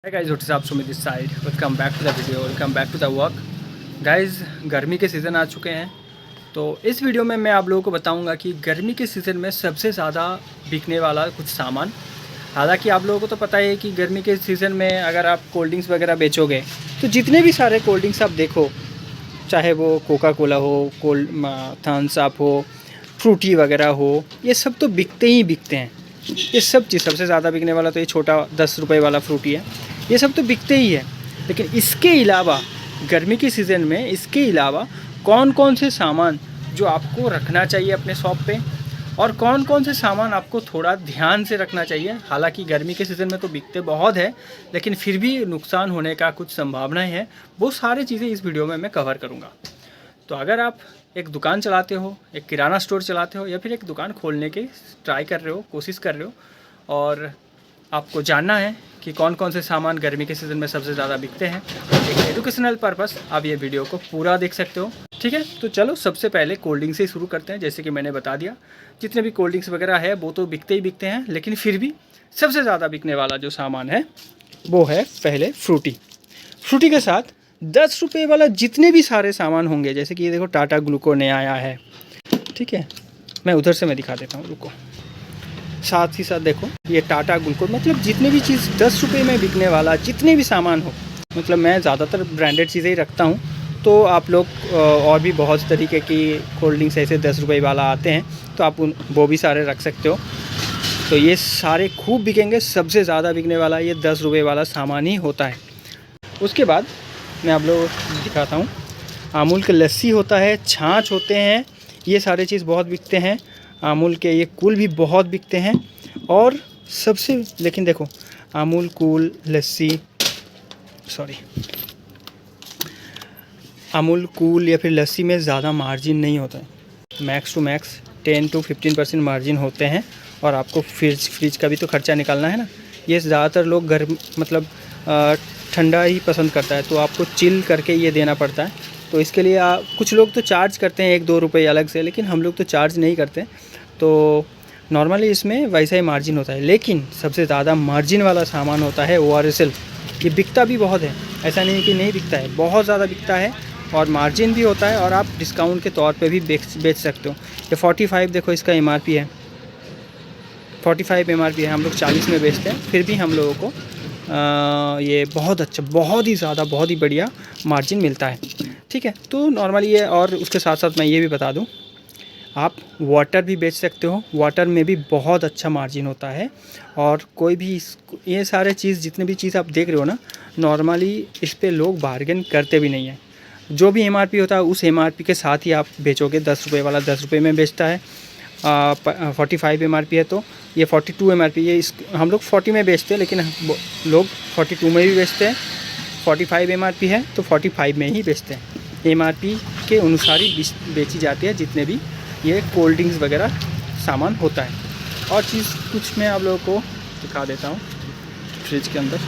Hi guys, what is up? Sumit this side. Welcome back to the video. Welcome back to the work. Guys, गर्मी के season आ चुके हैं, तो इस video में मैं आप लोगों को बताऊंगा कि गर्मी के सीज़न में सबसे ज़्यादा बिकने वाला कुछ सामान। हालांकि आप लोगों को तो पता है कि गर्मी के सीज़न में अगर आप कोल्ड ड्रिंक्स वगैरह बेचोगे तो जितने भी सारे कोल्ड ड्रिंक्स आप देखो, चाहे वो कोका कोला हो, थम्स अप हो, फ्रूटी वगैरह हो, ये सब तो बिकते ही बिकते हैं। ये सब चीज़ सबसे ज़्यादा बिकने वाला तो ये छोटा 10 रुपये वाला फ्रूटी है, ये सब तो बिकते ही है। लेकिन इसके अलावा गर्मी के सीज़न में इसके अलावा कौन कौन से सामान जो आपको रखना चाहिए अपने शॉप पे, और कौन कौन से सामान आपको थोड़ा ध्यान से रखना चाहिए। हालांकि गर्मी के सीज़न में तो बिकते बहुत है, लेकिन फिर भी नुकसान होने का कुछ संभावनाएं हैं। वो सारी चीज़ें इस वीडियो में मैं कवर करूँगा। तो अगर आप एक दुकान चलाते हो, एक किराना स्टोर चलाते हो, या फिर एक दुकान खोलने के ट्राई कर रहे हो, कोशिश कर रहे हो, और आपको जानना है कि कौन कौन से सामान गर्मी के सीज़न में सबसे ज़्यादा बिकते हैं, एक एजुकेशनल पर्पस, आप ये वीडियो को पूरा देख सकते हो। ठीक है, तो चलो सबसे पहले कोल्ड ड्रिंक से शुरू करते हैं। जैसे कि मैंने बता दिया, जितने भी कोल्ड ड्रिंक्स वगैरह है वो तो बिकते ही बिकते हैं, लेकिन फिर भी सबसे ज़्यादा बिकने वाला जो सामान है वो है पहले फ्रूटी। फ्रूटी के साथ 10 रुपये वाला जितने भी सारे सामान होंगे, जैसे कि ये देखो टाटा ग्लूको नया आया है। ठीक है, मैं उधर से मैं दिखा देता हूँ, रुको। साथ ही साथ देखो ये टाटा ग्लूको, मतलब जितने भी चीज़ 10 रुपये में बिकने वाला जितने भी सामान हो, मतलब मैं ज़्यादातर ब्रांडेड चीज़ें ही रखता हूँ। तो आप लोग और भी बहुत तरीके की कोल्ड ड्रिंक्स ऐसे 10 रुपये वाला आते हैं, तो आप वो भी सारे रख सकते हो। तो ये सारे खूब बिकेंगे। सबसे ज़्यादा बिकने वाला ये 10 रुपये वाला सामान ही होता है। उसके बाद मैं आप लोगों को दिखाता हूँ, अमूल के लस्सी होता है, छाछ होते हैं, ये सारे चीज़ बहुत बिकते हैं। अमूल के ये कूल भी बहुत बिकते हैं। और सबसे, लेकिन देखो Amul cool lassi, sorry, Amul cool या फिर लस्सी में ज़्यादा मार्जिन नहीं होता है। Max to max 10 to 15% margin होते हैं। और आपको फ्रिज का भी तो ख़र्चा निकालना है ना। ये ज़्यादातर लोग मतलब ठंडा ही पसंद करता है, तो आपको चिल करके ये देना पड़ता है। तो इसके लिए कुछ लोग तो चार्ज करते हैं 1-2 रुपये अलग से, लेकिन हम लोग तो चार्ज नहीं करते। तो नॉर्मली इसमें वैसा ही मार्जिन होता है। लेकिन सबसे ज़्यादा मार्जिन वाला सामान होता है ORSL। ये बिकता भी बहुत है, ऐसा नहीं कि नहीं बिकता है, बहुत ज़्यादा बिकता है और मार्जिन भी होता है, और आप डिस्काउंट के तौर पे भी बेच सकते हो। ये 45 देखो इसका MRP है, 45 MRP है। हम लोग 40 में बेचते हैं, फिर भी हम लोगों को ये बहुत अच्छा, बहुत ही ज़्यादा, बहुत ही बढ़िया मार्जिन मिलता है। ठीक है, तो नॉर्मली ये, और उसके साथ साथ मैं ये भी बता दूं, आप वाटर भी बेच सकते हो। वाटर में भी बहुत अच्छा मार्जिन होता है। और कोई भी ये सारे चीज़, जितने भी चीज़ आप देख रहे हो ना, नॉर्मली इस पे लोग बार्गेन करते भी नहीं हैं। जो भी MRP होता है उस MRP के साथ ही आप बेचोगे। 10 रुपये वाला 10 रुपये में बेचता है, 45 MRP है तो ये 42 MRP, ये हम लोग 40 में बेचते हैं, लेकिन लोग 42 में भी बेचते हैं। 45 MRP है तो 45 में ही बेचते हैं। MRP के अनुसार ही बेची जाती है जितने भी ये कोल्ड ड्रिंक्स वगैरह सामान होता है। और चीज़ कुछ मैं आप लोगों को दिखा देता हूँ फ्रिज के अंदर।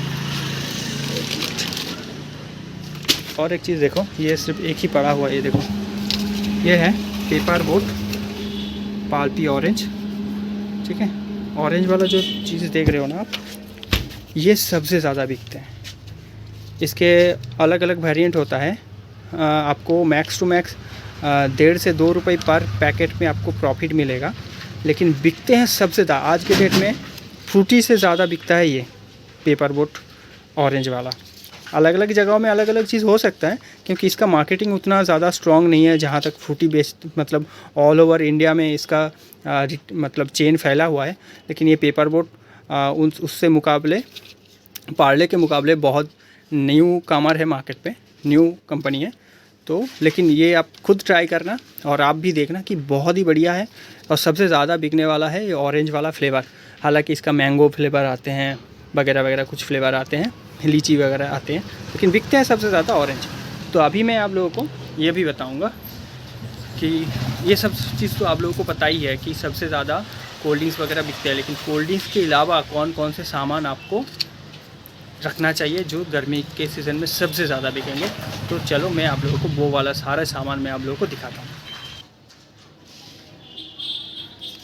और एक चीज़ देखो, ये सिर्फ एक ही पड़ा हुआ है, ये देखो, ये है पेपर बोट पाल्पी ऑरेंज। ठीक है, ऑरेंज वाला जो चीज़ देख रहे हो ना आप, ये सबसे ज़्यादा बिकते हैं। इसके अलग अलग वेरिएंट होता है। आपको मैक्स टू मैक्स 1.5 से 2 रुपये पर पैकेट में आपको प्रॉफिट मिलेगा, लेकिन बिकते हैं सबसे ज़्यादा आज के डेट में फ्रूटी से ज़्यादा बिकता है ये पेपर बोट ऑरेंज वाला। अलग अलग जगहों में अलग अलग चीज़ हो सकता है, क्योंकि इसका मार्केटिंग उतना ज़्यादा स्ट्रॉन्ग नहीं है जहाँ तक फ्रूटी बेस्ड, मतलब ऑल ओवर इंडिया में इसका मतलब चेन फैला हुआ है। लेकिन ये पेपर बोट उससे मुकाबले, पार्ले के मुकाबले बहुत न्यू कामर है मार्केट पे, न्यू कंपनी है। तो लेकिन ये आप खुद ट्राई करना और आप भी देखना कि बहुत ही बढ़िया है। और सबसे ज़्यादा बिकने वाला है ये ऑरेंज वाला फ्लेवर। हालांकि इसका मैंगो फ्लेवर आते हैं वगैरह वगैरह, कुछ फ्लेवर आते हैं, लीची वगैरह आते हैं, लेकिन बिकते हैं सबसे ज़्यादा ऑरेंज। तो अभी मैं आप लोगों को ये भी बताऊँगा कि ये सब चीज़ तो आप लोगों को पता ही है कि सबसे ज़्यादा कोल्ड ड्रिंक्स वगैरह बिकते हैं, लेकिन कोल्ड ड्रिंक्स के अलावा कौन कौन से सामान आपको रखना चाहिए जो गर्मी के सीज़न में सबसे ज़्यादा बिकेंगे। तो चलो मैं आप लोगों को वो वाला सारा सामान मैं आप लोगों को दिखाता हूँ।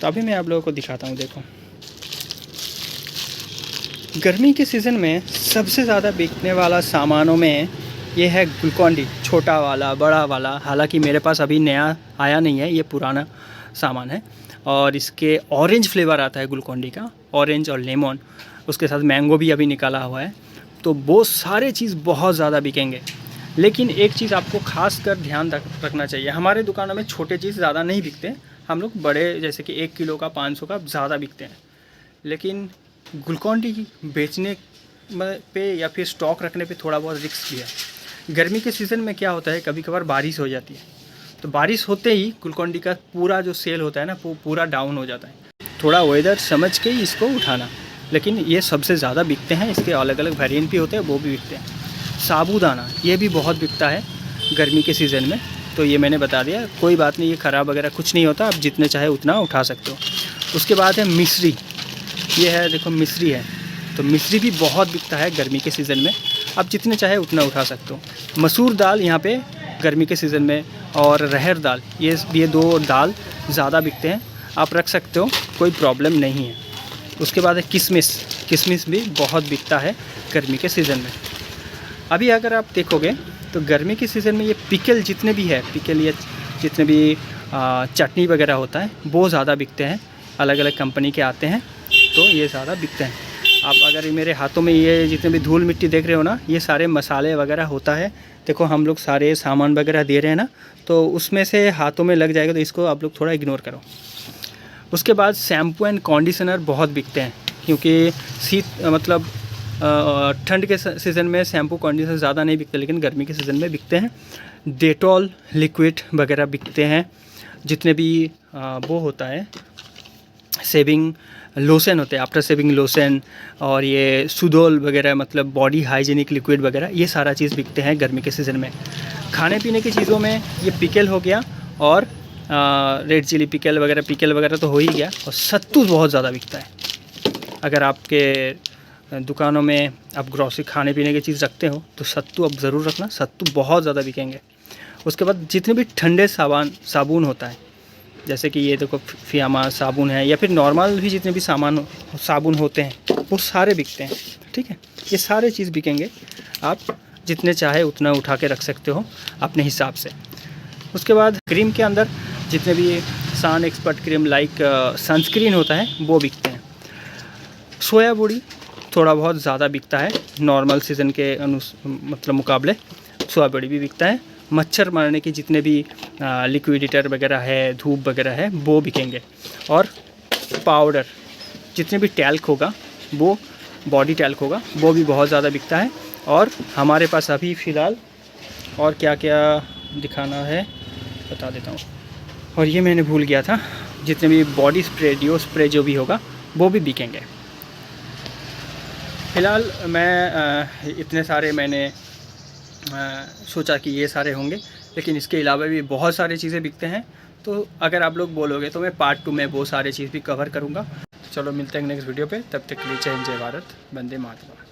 तो अभी मैं आप लोगों को दिखाता हूँ, देखो गर्मी के सीज़न में सबसे ज़्यादा बिकने वाला सामानों में ये है ग्लूकॉन डी, छोटा वाला, बड़ा वाला। हालांकि मेरे पास अभी नया आया नहीं है, ये पुराना सामान है। और इसके ऑरेंज फ्लेवर आता है ग्लूकॉन डी का, ऑरेंज और लेमन, उसके साथ मैंगो भी अभी निकाला हुआ है। तो वो सारे चीज़ बहुत ज़्यादा बिकेंगे। लेकिन एक चीज़ आपको खास कर ध्यान रखना चाहिए, हमारे दुकानों में छोटे चीज़ ज़्यादा नहीं बिकते, हम लोग बड़े जैसे कि 1 किलो का 500 का ज़्यादा बिकते हैं। लेकिन ग्लूकॉन डी बेचने पे या फिर स्टॉक रखने पे थोड़ा बहुत रिस्क भी है। गर्मी के सीज़न में क्या होता है, कभी कभार बारिश हो जाती है, तो बारिश होते ही ग्लूकॉन डी का पूरा जो सेल होता है ना, वो पूरा डाउन हो जाता है। थोड़ा वेदर समझ के ही इसको उठाना। लेकिन ये सबसे ज़्यादा बिकते हैं, इसके अलग अलग वेरिएंट भी होते हैं, वो भी बिकते हैं। साबूदाना ये भी बहुत बिकता है गर्मी के सीज़न में, तो ये मैंने बता दिया, कोई बात नहीं, ये ख़राब वगैरह कुछ नहीं होता, आप जितने चाहे उतना उठा सकते हो। उसके बाद है मिश्री, ये है देखो मिश्री है, तो मिश्री भी बहुत बिकता है गर्मी के सीज़न में, आप जितने चाहे उतना उठा सकते हो। मसूर दाल यहाँ पे गर्मी के सीज़न में, और रहर दाल, ये 2 दाल ज़्यादा बिकते हैं, आप रख सकते हो, कोई प्रॉब्लम नहीं है। उसके बाद है किशमिश भी बहुत बिकता है गर्मी के सीज़न में। अभी अगर आप देखोगे तो गर्मी के सीज़न में ये पिकल जितने भी है, पिकल ये जितने भी चटनी वगैरह होता है, वो ज़्यादा बिकते हैं, अलग अलग कंपनी के आते हैं, तो ये ज़्यादा बिकते हैं। आप अगर मेरे हाथों में ये जितने भी धूल मिट्टी देख रहे हो ना, ये सारे मसाले वगैरह होता है। देखो हम लोग सारे सामान वगैरह दे रहे हैं ना, तो उसमें से हाथों में लग जाएगा, तो इसको आप लोग थोड़ा इग्नोर करो। उसके बाद शैम्पू एंड कंडीशनर बहुत बिकते हैं, क्योंकि मतलब ठंड के सीज़न में शैम्पू कंडीशनर ज़्यादा नहीं बिकते, लेकिन गर्मी के सीज़न में बिकते हैं। डेटॉल लिक्विड वगैरह बिकते हैं, जितने भी वो होता है शेविंग लोशन होते हैं, आफ्टर शेविंग लोशन, और ये सुडोल वगैरह, मतलब बॉडी हाइजीनिक लिक्विड वगैरह, ये सारा चीज़ बिकते हैं गर्मी के सीज़न में। खाने पीने की चीज़ों में ये पिकल हो गया, और रेड चिली पिकल वगैरह तो हो ही गया। और सत्तू बहुत ज़्यादा बिकता है। अगर आपके दुकानों में आप ग्रॉसरी खाने पीने की चीज़ रखते हो तो सत्तू अब ज़रूर रखना, सत्तू बहुत ज़्यादा बिकेंगे। उसके बाद जितने भी ठंडे साबुन होता है, जैसे कि ये देखो फियामा साबुन है, या फिर नॉर्मल भी जितने भी साबुन होते हैं, वो सारे बिकते हैं। ठीक है, ये सारे चीज़ बिकेंगे, आप जितने चाहे उतना उठा के रख सकते हो अपने हिसाब से। उसके बाद क्रीम के अंदर जितने भी sun expert cream like sunscreen होता है, वो बिकते हैं। सोया बड़ी थोड़ा बहुत ज़्यादा बिकता है, नॉर्मल सीज़न के मतलब मुकाबले सोया बड़ी भी बिकता है। मच्छर मारने के जितने भी लिक्विडेटर वगैरह है, धूप वगैरह है, वो बिकेंगे। और पाउडर, जितने भी टैल्क होगा, वो बॉडी टैल्क होगा, वो भी बहुत ज़्यादा बिकता है। और हमारे पास अभी फ़िलहाल और क्या क्या दिखाना है बता देता हूँ। और ये मैंने भूल गया था, जितने भी बॉडी स्प्रे, डिओ स्प्रे जो भी होगा, वो भी बिकेंगे। फ़िलहाल मैं इतने सारे मैंने सोचा कि ये सारे होंगे, लेकिन इसके अलावा भी बहुत सारी चीज़ें बिकते हैं। तो अगर आप लोग बोलोगे तो मैं पार्ट 2 में वो सारे चीज़ भी कवर करूँगा। चलो मिलते हैं नेक्स्ट वीडियो पे, तब तक के लिए जय हिंद, जय भारत, वंदे मातरम।